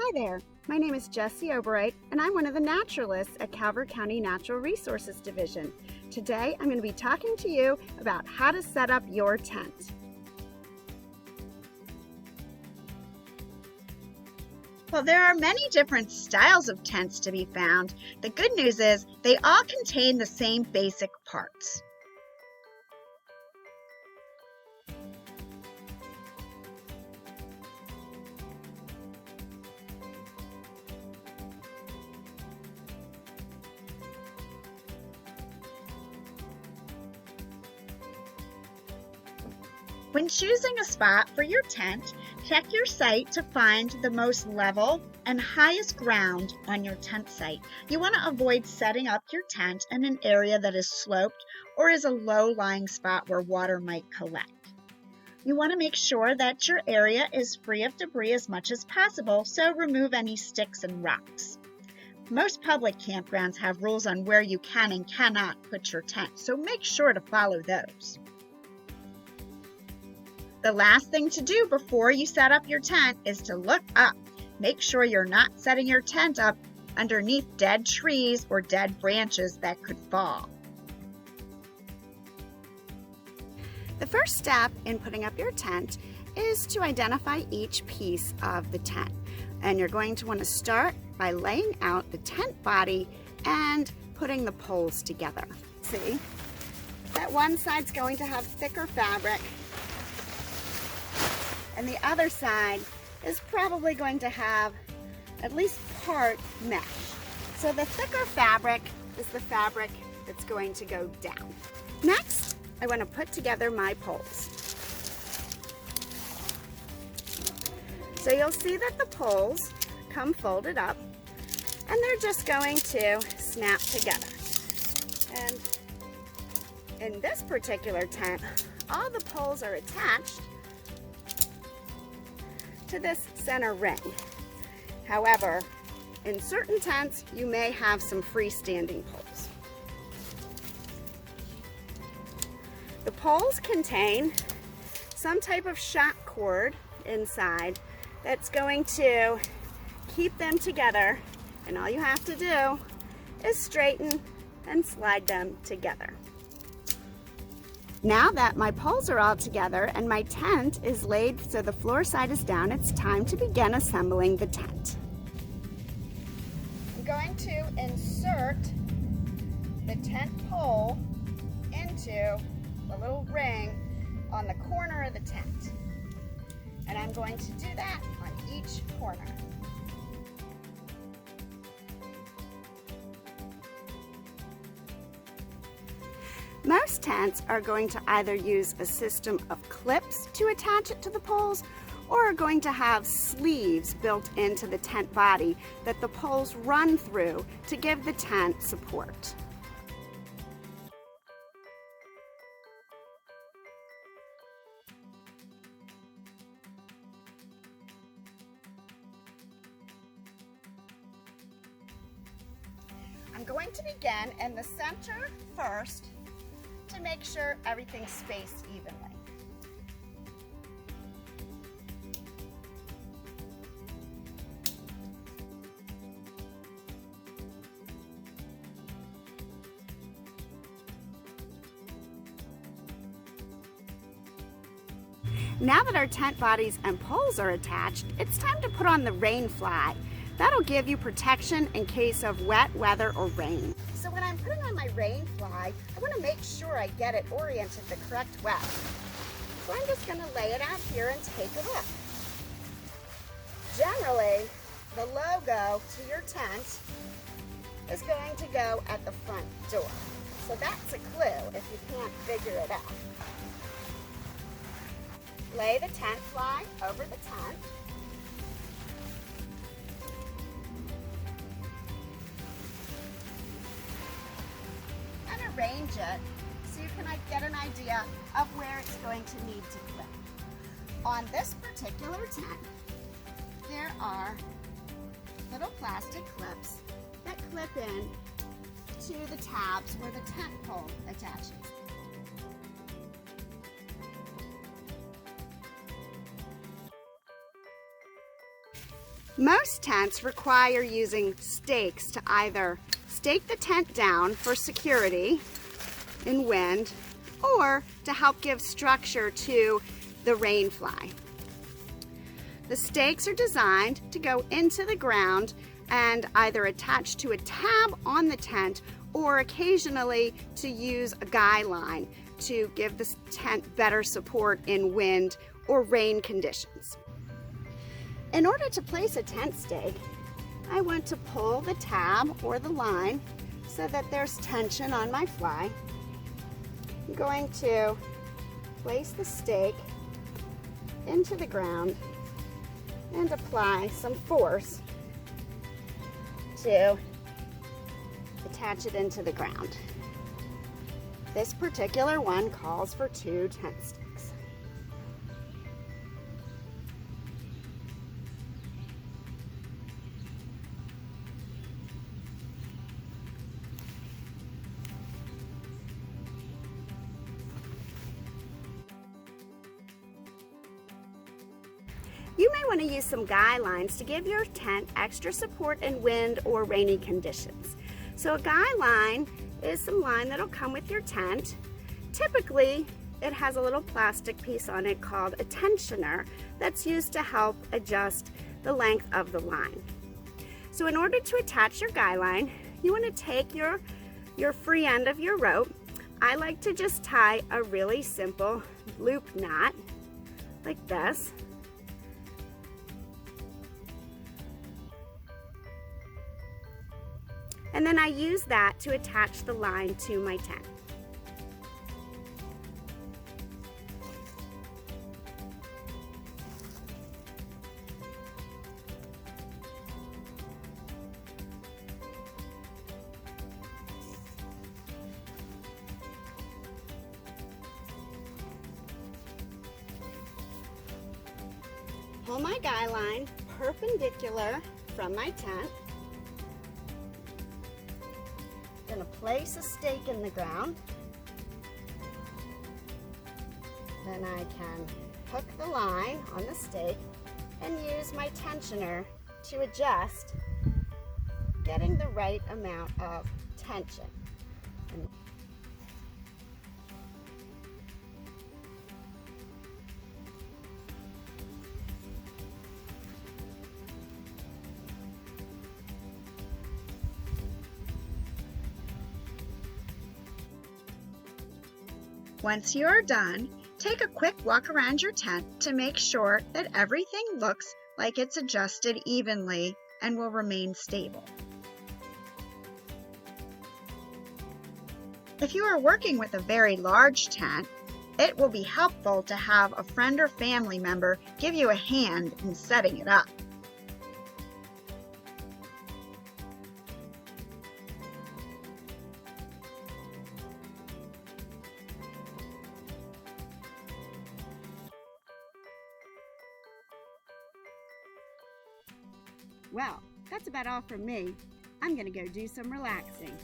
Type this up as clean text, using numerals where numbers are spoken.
Hi there, my name is Jessie Obereit and I'm one of the naturalists at Calvert County Natural Resources Division. Today I'm going to be talking to you about how to set up your tent. Well, there are many different styles of tents to be found. The good news is they all contain the same basic parts. When choosing a spot for your tent, check your site to find the most level and highest ground on your tent site. You want to avoid setting up your tent in an area that is sloped or is a low-lying spot where water might collect. You want to make sure that your area is free of debris as much as possible, so remove any sticks and rocks. Most public campgrounds have rules on where you can and cannot put your tent, so make sure to follow those. The last thing to do before you set up your tent is to look up. Make sure you're not setting your tent up underneath dead trees or dead branches that could fall. The first step in putting up your tent is to identify each piece of the tent. And you're going to want to start by laying out the tent body and putting the poles together. See, that one side's going to have thicker fabric, and the other side is probably going to have at least part mesh. So the thicker fabric is the fabric that's going to go down. Next, I want to put together my poles. So you'll see that the poles come folded up and they're just going to snap together. And in this particular tent, all the poles are attached to this center ring. However, in certain tents, you may have some freestanding poles. The poles contain some type of shock cord inside that's going to keep them together, and all you have to do is straighten and slide them together. Now that my poles are all together and my tent is laid so the floor side is down, it's time to begin assembling the tent. I'm going to insert the tent pole into the little ring on the corner of the tent. And I'm going to do that on each corner. Most tents are going to either use a system of clips to attach it to the poles or are going to have sleeves built into the tent body that the poles run through to give the tent support. I'm going to begin in the center first to make sure everything's spaced evenly. Now that our tent bodies and poles are attached, it's time to put on the rain fly. That'll give you protection in case of wet weather or rain. So when I'm putting on my rain fly, I want to make sure I get it oriented the correct way. So I'm just going to lay it out here and take a look. Generally, the logo to your tent is going to go at the front door. So that's a clue if you can't figure it out. Lay the tent fly over the tent. Arrange it so you can get an idea of where it's going to need to clip. On this particular tent, there are little plastic clips that clip in to the tabs where the tent pole attaches. Most tents require using stakes to either stake the tent down for security in wind or to help give structure to the rain fly. The stakes are designed to go into the ground and either attach to a tab on the tent or occasionally to use a guideline to give the tent better support in wind or rain conditions. In order to place a tent stake, I want to pull the tab or the line so that there's tension on my fly. I'm going to place the stake into the ground and apply some force to attach it into the ground. This particular one calls for 2 tent stakes. You may want to use some guidelines to give your tent extra support in wind or rainy conditions. So a guideline is some line that'll come with your tent. Typically, it has a little plastic piece on it called a tensioner that's used to help adjust the length of the line. So in order to attach your guideline, you want to take your free end of your rope. I like to just tie a really simple loop knot like this. And then I use that to attach the line to my tent. Pull my guy line perpendicular from my tent. I'm going to place a stake in the ground. Then I can hook the line on the stake and use my tensioner to adjust, getting the right amount of tension. Once you are done, take a quick walk around your tent to make sure that everything looks like it's adjusted evenly and will remain stable. If you are working with a very large tent, it will be helpful to have a friend or family member give you a hand in setting it up. Well, that's about all from me. I'm going to go do some relaxing.